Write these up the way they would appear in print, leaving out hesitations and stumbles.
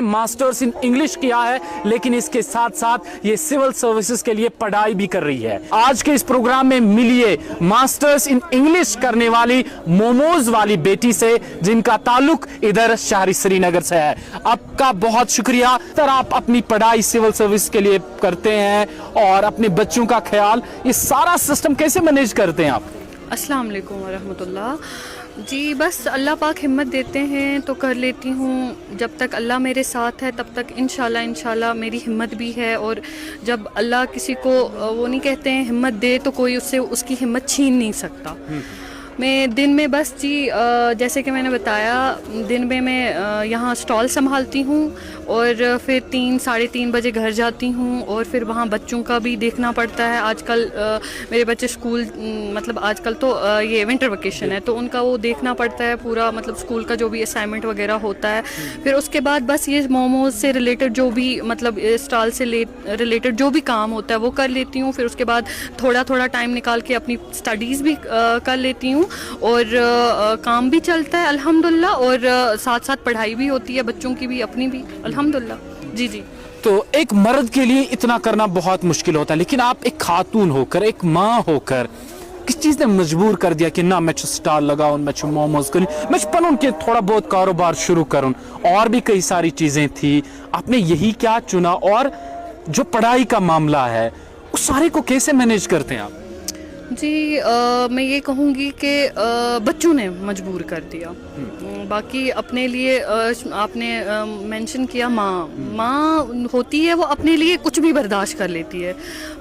Masters in English किया है, लेकिन इसके साथ साथ ये सिविल सर्विसेज के लिए पढ़ाई भी कर रही है। आज के इस प्रोग्राम में मिलिए मास्टर्स इन इंग्लिश करने वाली मोमोज वाली बेटी से, जिनका ताल्लुक इधर शहरी श्रीनगर से है। आपका बहुत शुक्रिया सर, आप अपनी पढ़ाई सिविल सर्विस के लिए करते हैं और अपने बच्चों का ख्याल, ये सारा सिस्टम कैसे मैनेज करते हैं आप? अस्सलाम वालेकुम वरहमतुल्लाह। जी बस अल्लाह पाक हिम्मत देते हैं तो कर लेती हूँ। जब तक अल्लाह मेरे साथ है तब तक इंशाल्लाह मेरी हिम्मत भी है, और जब अल्लाह किसी को वो नहीं कहते हैं हिम्मत दे तो कोई उससे उसकी हिम्मत छीन नहीं सकता। मैं दिन में बस जी जैसे कि मैंने बताया, दिन में मैं यहाँ स्टॉल संभालती हूँ और फिर 3-3:30 बजे घर जाती हूँ, और फिर वहाँ बच्चों का भी देखना पड़ता है। आजकल मेरे बच्चे स्कूल मतलब आजकल तो ये विंटर वेकेशन है तो उनका वो देखना पड़ता है पूरा, मतलब स्कूल का जो भी असाइनमेंट वगैरह होता है। फिर उसके बाद बस ये मोमोज से रिलेटेड जो भी मतलब स्टॉल से रिलेटेड जो भी काम होता है वो कर लेती हूँ। फिर उसके बाद थोड़ा टाइम निकाल के अपनी स्टडीज़ भी कर लेती हूँ, और काम भी चलता है अल्हम्दुलिल्लाह, और साथ साथ पढ़ाई भी होती है बच्चों की भी अपनी भी अल्हम्दुलिल्लाह। जी जी। तो एक मर्द के लिए इतना करना बहुत मुश्किल होता है, लेकिन आप एक खातून होकर, एक माँ होकर, किस चीज़ ने मजबूर कर दिया कि ना मैं स्टॉल लगाऊं, मैं मोमोज करूं, मैं पनूं के थोड़ा बहुत कारोबार शुरू करूं? और भी कई सारी चीज़ें थी, आपने यही क्या चुना? और जो पढ़ाई का मामला है उस सारे को कैसे मैनेज करते हैं आप? जी मैं ये कहूँगी कि बच्चों ने मजबूर कर दिया। बाकी अपने लिए आपने मेंशन किया माँ होती है, वो अपने लिए कुछ भी बर्दाश्त कर लेती है,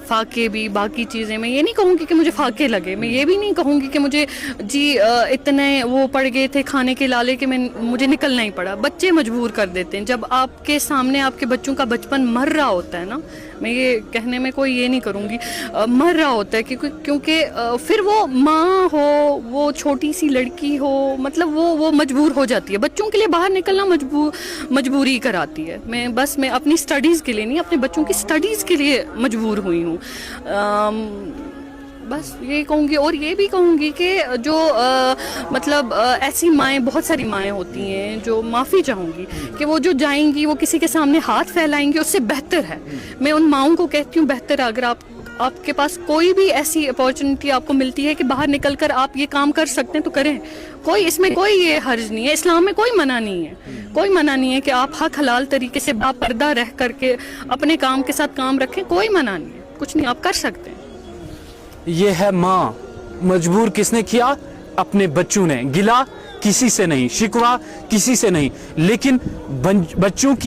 फाके भी, बाकी चीज़ें। मैं ये नहीं कहूँगी कि मुझे फाके लगे, मैं ये भी नहीं कहूँगी कि मुझे जी इतने वो पड़ गए थे खाने के लाले कि मुझे निकलना ही पड़ा। बच्चे मजबूर कर देते हैं। जब आपके सामने आपके बच्चों का बचपन मर रहा होता है ना, मैं ये कहने में कोई ये नहीं करूँगी, मर रहा होता है क्योंकि फिर वो माँ हो, वो छोटी सी लड़की हो, मतलब वो मजबूर हो जाती है। बच्चों के लिए बाहर निकलना मजबूरी कराती है। मैं अपनी स्टडीज़ के लिए नहीं, अपने बच्चों की स्टडीज़ के लिए मजबूर हुई हूँ। बस ये कहूँगी, और ये भी कहूँगी कि जो मतलब ऐसी माएँ, बहुत सारी माएँ होती हैं जो माफ़ी चाहूँगी कि वो जो जाएंगी वो किसी के सामने हाथ फैलाएंगी, उससे बेहतर है, मैं उन माँओं को कहती हूँ, बेहतर अगर आपके पास कोई भी ऐसी अपॉर्चुनिटी आपको मिलती है कि बाहर निकलकर आप ये काम कर सकते हैं तो करें। इसमें कोई ये हर्ज नहीं है, इस्लाम में कोई मना नहीं है, कोई मना नहीं है कि आप हक हलाल तरीके से बापर्दा रह करके अपने काम के साथ काम रखें, कोई मना नहीं है, कुछ नहीं, आप कर सकते हैं। ये है माँ। मजबूर किसने किया? अपने बच्चों ने। गिला किसी से नहीं, शिकवा किसी से नहीं, लेकिन बच्चों की